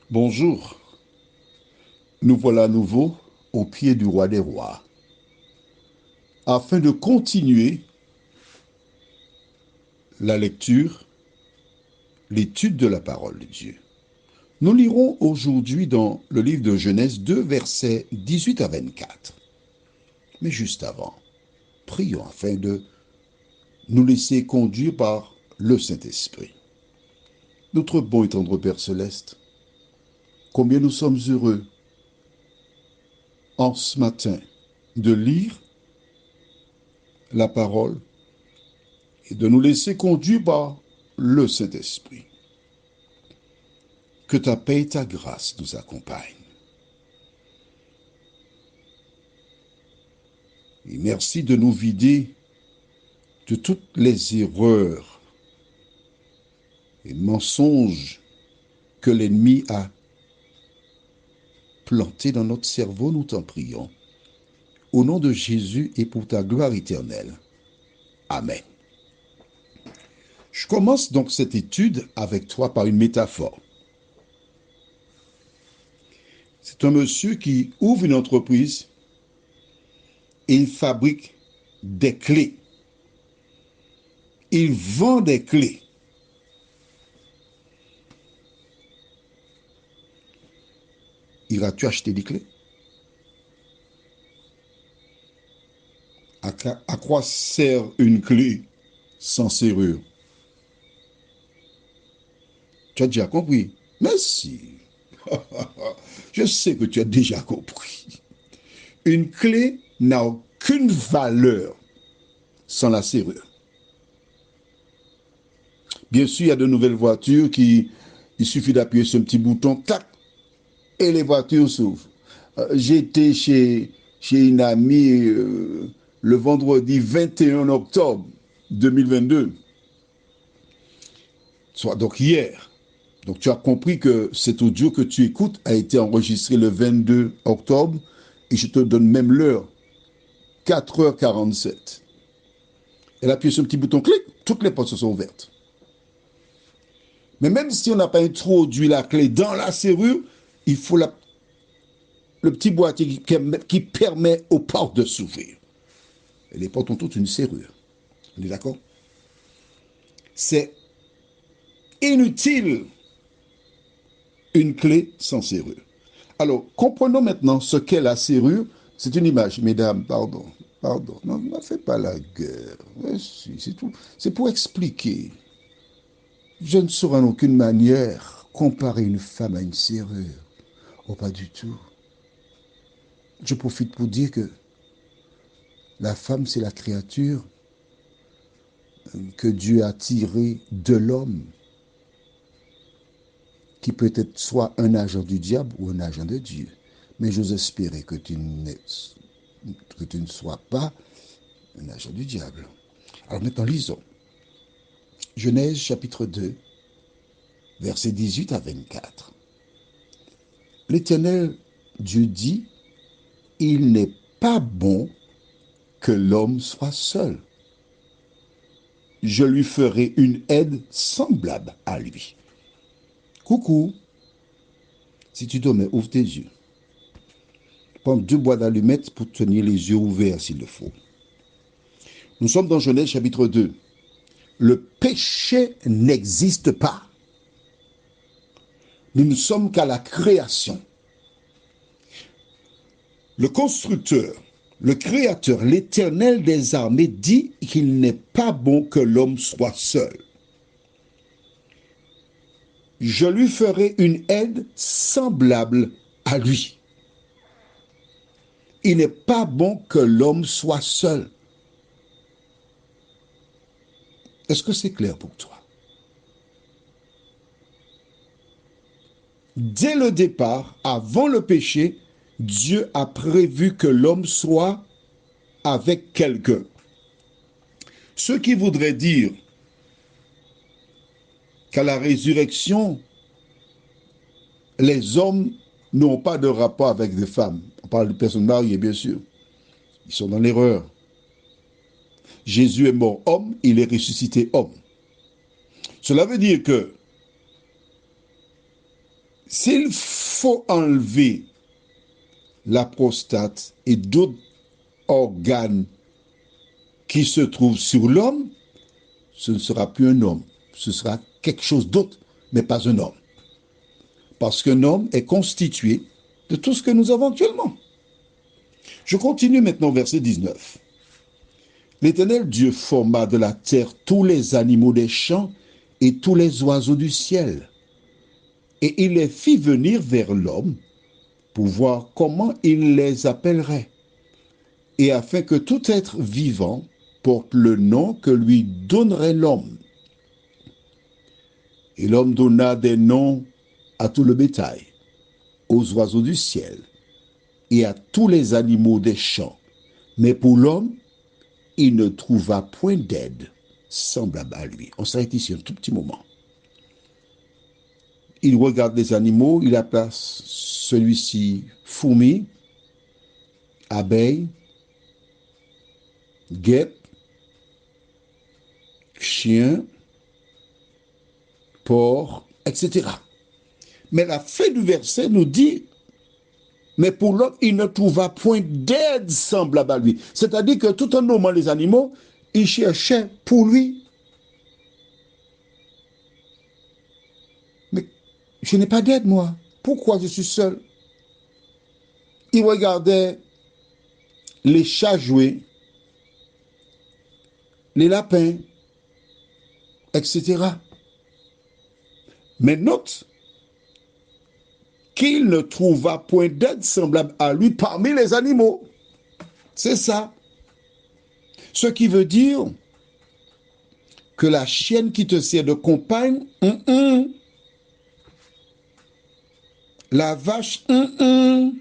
Bonjour, nous voilà à nouveau au pied du roi des rois, afin de continuer la lecture, l'étude de la parole de Dieu. Nous lirons aujourd'hui dans le livre de Genèse 2, versets 18 à 24. Mais juste avant, prions afin de nous laisser conduire par le Saint-Esprit. Notre bon et tendre Père céleste, combien nous sommes heureux en ce matin de lire la parole et de nous laisser conduire par le Saint-Esprit. Que ta paix et ta grâce nous accompagnent. Et merci de nous vider de toutes les erreurs et mensonges que l'ennemi a plantés dans notre cerveau, nous t'en prions. Au nom de Jésus et pour ta gloire éternelle. Amen. Je commence donc cette étude avec toi par une métaphore. C'est un monsieur qui ouvre une entreprise et il fabrique des clés. Il vend des clés. Iras-tu acheter des clés? À quoi sert une clé sans serrure? Tu as déjà compris? Mais si. Je sais que tu as déjà compris. Une clé n'a aucune valeur sans la serrure. Bien sûr, il y a de nouvelles voitures il suffit d'appuyer sur un petit bouton, tac, et les voitures s'ouvrent. J'étais chez une amie le vendredi 21 octobre 2022, soit donc hier. Donc tu as compris que cet audio que tu écoutes a été enregistré le 22 octobre et je te donne même l'heure, 4h47. Elle appuie sur un petit bouton, clic, toutes les portes se sont ouvertes. Mais même si on n'a pas introduit la clé dans la serrure, il faut le petit boîtier qui permet aux portes de s'ouvrir. Et les portes ont toutes une serrure. On est d'accord? C'est inutile une clé sans serrure. Alors, comprenons maintenant ce qu'est la serrure. C'est une image, mesdames, pardon. Pardon, non, ne faites pas la guerre. C'est tout. C'est pour expliquer. Je ne saurais en aucune manière comparer une femme à une serrure. Oh, pas du tout. Je profite pour dire que la femme, c'est la créature que Dieu a tirée de l'homme, qui peut être soit un agent du diable ou un agent de Dieu. Mais j'ose espérer que tu ne sois pas un agent du diable. Alors maintenant, lisons. Genèse chapitre 2, versets 18 à 24. L'Éternel Dieu dit, il n'est pas bon que l'homme soit seul. Je lui ferai une aide semblable à lui. Coucou, si tu dormais, ouvre tes yeux. Prends 2 bois d'allumettes pour tenir les yeux ouverts s'il le faut. Nous sommes dans Genèse chapitre 2. Le péché n'existe pas. Nous ne sommes qu'à la création. Le constructeur, le créateur, l'Éternel des armées dit qu'il n'est pas bon que l'homme soit seul. Je lui ferai une aide semblable à lui. Il n'est pas bon que l'homme soit seul. Est-ce que c'est clair pour toi? Dès le départ, avant le péché, Dieu a prévu que l'homme soit avec quelqu'un. Ce qui voudrait dire qu'à la résurrection, les hommes n'ont pas de rapport avec des femmes. On parle de personnes mariées, bien sûr. Ils sont dans l'erreur. Jésus est mort homme, il est ressuscité homme. Cela veut dire que S'il faut enlever la prostate et d'autres organes qui se trouvent sur l'homme, ce ne sera plus un homme, ce sera quelque chose d'autre, mais pas un homme. Parce qu'un homme est constitué de tout ce que nous avons actuellement. Je continue maintenant au verset 19. L'Éternel Dieu forma de la terre tous les animaux des champs et tous les oiseaux du ciel. Et il les fit venir vers l'homme pour voir comment il les appellerait. Et afin que tout être vivant porte le nom que lui donnerait l'homme. Et l'homme donna des noms à tout le bétail, aux oiseaux du ciel et à tous les animaux des champs. Mais pour l'homme, il ne trouva point d'aide semblable à lui. On s'arrête ici un tout petit moment. Il regarde les animaux, il appelle celui-ci fourmi, abeille, guêpe, chien, porc, etc. Mais la fin du verset nous dit, mais pour l'homme, il ne trouva point d'aide semblable à lui. C'est-à-dire que tout en nommant les animaux, il cherchait pour lui. Mais je n'ai pas d'aide, moi. Pourquoi je suis seul? Il regardait les chats jouer, les lapins, etc. Mais note qu'il ne trouva point d'aide semblable à lui parmi les animaux. C'est ça. Ce qui veut dire que la chienne qui te sert de compagne, la vache, le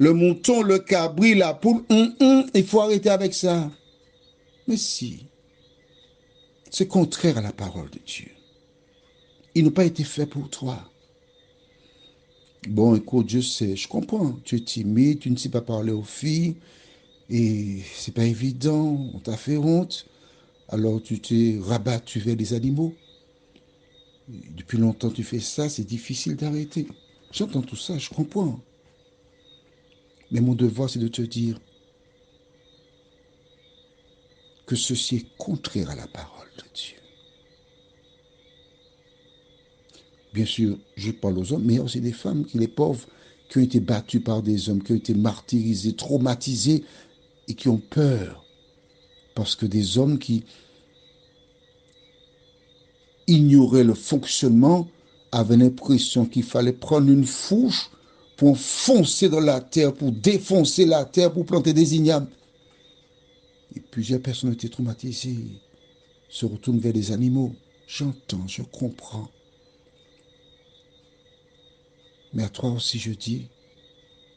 mouton, le cabri, la poule, il faut arrêter avec ça. Mais si, c'est contraire à la parole de Dieu. Ils n'ont pas été faits pour toi. Bon, écoute, je sais, je comprends. Tu es timide, tu ne sais pas parler aux filles, et c'est pas évident, on t'a fait honte. Alors tu t'es rabattu vers les animaux. Depuis longtemps tu fais ça, c'est difficile d'arrêter. J'entends tout ça, je comprends. Mais mon devoir, c'est de te dire que ceci est contraire à la parole de Dieu. Bien sûr, je parle aux hommes, mais il y a aussi des femmes, les pauvres, qui ont été battues par des hommes, qui ont été martyrisées, traumatisées, et qui ont peur. Parce que des hommes qui ignoraient le fonctionnement avaient l'impression qu'il fallait prendre une fourche pour foncer dans la terre, pour défoncer la terre, pour planter des ignames. Et plusieurs personnes ont été traumatisées, se retournent vers les animaux. J'entends, je comprends. Mais à toi aussi je dis,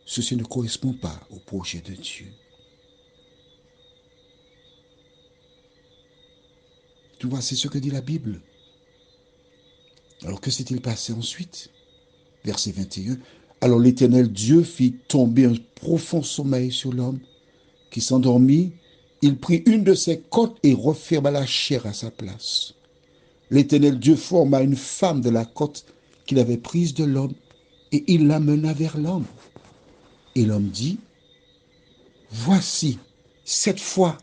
ceci ne correspond pas au projet de Dieu. Tu vois, c'est ce que dit la Bible. Alors que s'est-il passé ensuite? Verset 21. Alors l'Éternel Dieu fit tomber un profond sommeil sur l'homme qui s'endormit. Il prit une de ses côtes et referma la chair à sa place. L'Éternel Dieu forma une femme de la côte qu'il avait prise de l'homme et il l'amena vers l'homme. Et l'homme dit, voici, cette fois,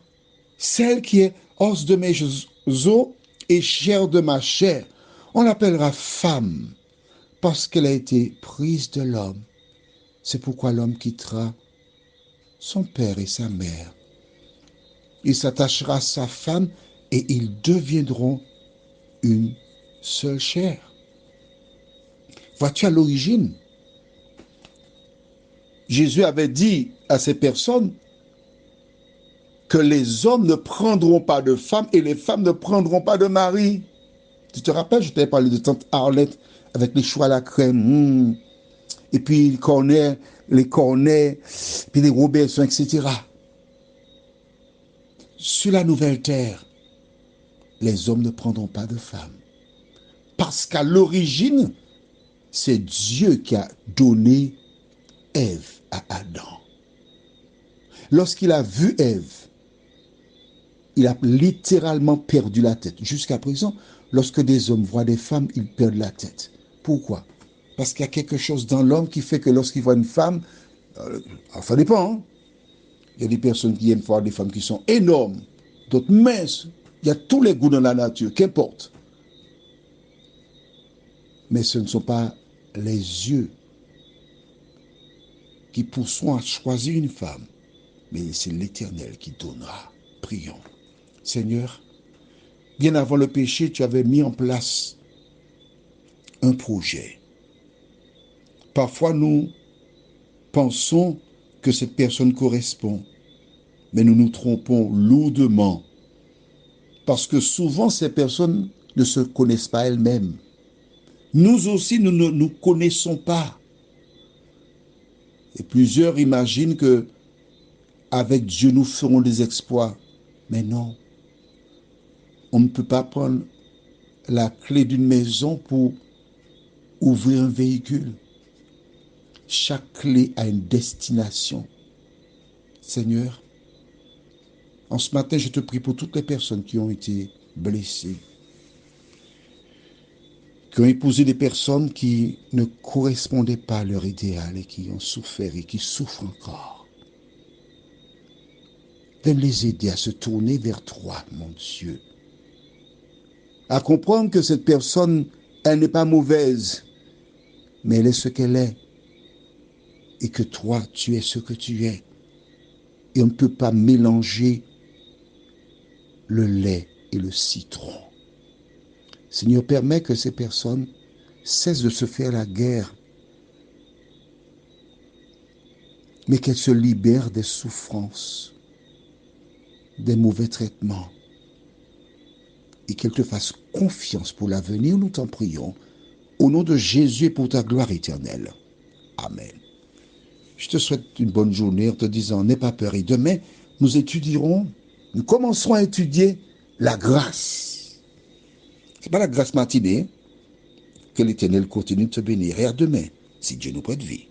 celle qui est os de mes os et chair de ma chair. On l'appellera femme parce qu'elle a été prise de l'homme. C'est pourquoi l'homme quittera son père et sa mère. Il s'attachera à sa femme et ils deviendront une seule chair. Vois-tu, à l'origine, Jésus avait dit à ces personnes que les hommes ne prendront pas de femmes et les femmes ne prendront pas de mari. Tu te rappelles, je t'avais parlé de tante Arlette avec les choux à la crème, et puis les cornets, puis les Robinson, etc. Sur la nouvelle terre, les hommes ne prendront pas de femmes. Parce qu'à l'origine, c'est Dieu qui a donné Ève à Adam. Lorsqu'il a vu Ève, il a littéralement perdu la tête. Jusqu'à présent, lorsque des hommes voient des femmes, ils perdent la tête. Pourquoi? Parce qu'il y a quelque chose dans l'homme qui fait que lorsqu'il voit une femme, ça dépend, hein? Il y a des personnes qui aiment voir des femmes qui sont énormes, d'autres minces. Il y a tous les goûts dans la nature, qu'importe. Mais ce ne sont pas les yeux qui pousseront à choisir une femme, mais c'est l'Éternel qui donnera. Prions. Seigneur, bien avant le péché, tu avais mis en place un projet. Parfois, nous pensons que cette personne correspond, mais nous nous trompons lourdement, parce que souvent ces personnes ne se connaissent pas elles-mêmes. Nous aussi, nous ne nous connaissons pas. Et plusieurs imaginent que avec Dieu, nous ferons des exploits. Mais non, on ne peut pas prendre la clé d'une maison pour ouvrir un véhicule. Chaque clé a une destination. Seigneur, en ce matin, je te prie pour toutes les personnes qui ont été blessées, qui ont épousé des personnes qui ne correspondaient pas à leur idéal et qui ont souffert et qui souffrent encore. Viens les aider à se tourner vers toi, mon Dieu. À comprendre que cette personne, elle n'est pas mauvaise, mais elle est ce qu'elle est. Et que toi, tu es ce que tu es. Et on ne peut pas mélanger le lait et le citron. Seigneur, permets que ces personnes cessent de se faire la guerre, mais qu'elles se libèrent des souffrances, des mauvais traitements, et qu'elles te fassent confiance pour l'avenir. Nous t'en prions, au nom de Jésus et pour ta gloire éternelle. Amen. Je te souhaite une bonne journée en te disant, n'aie pas peur. Et demain, nous commencerons à étudier la grâce. Ce n'est pas la grâce matinée. Que l'Éternel continue de te bénir. Et à demain, si Dieu nous prête vie.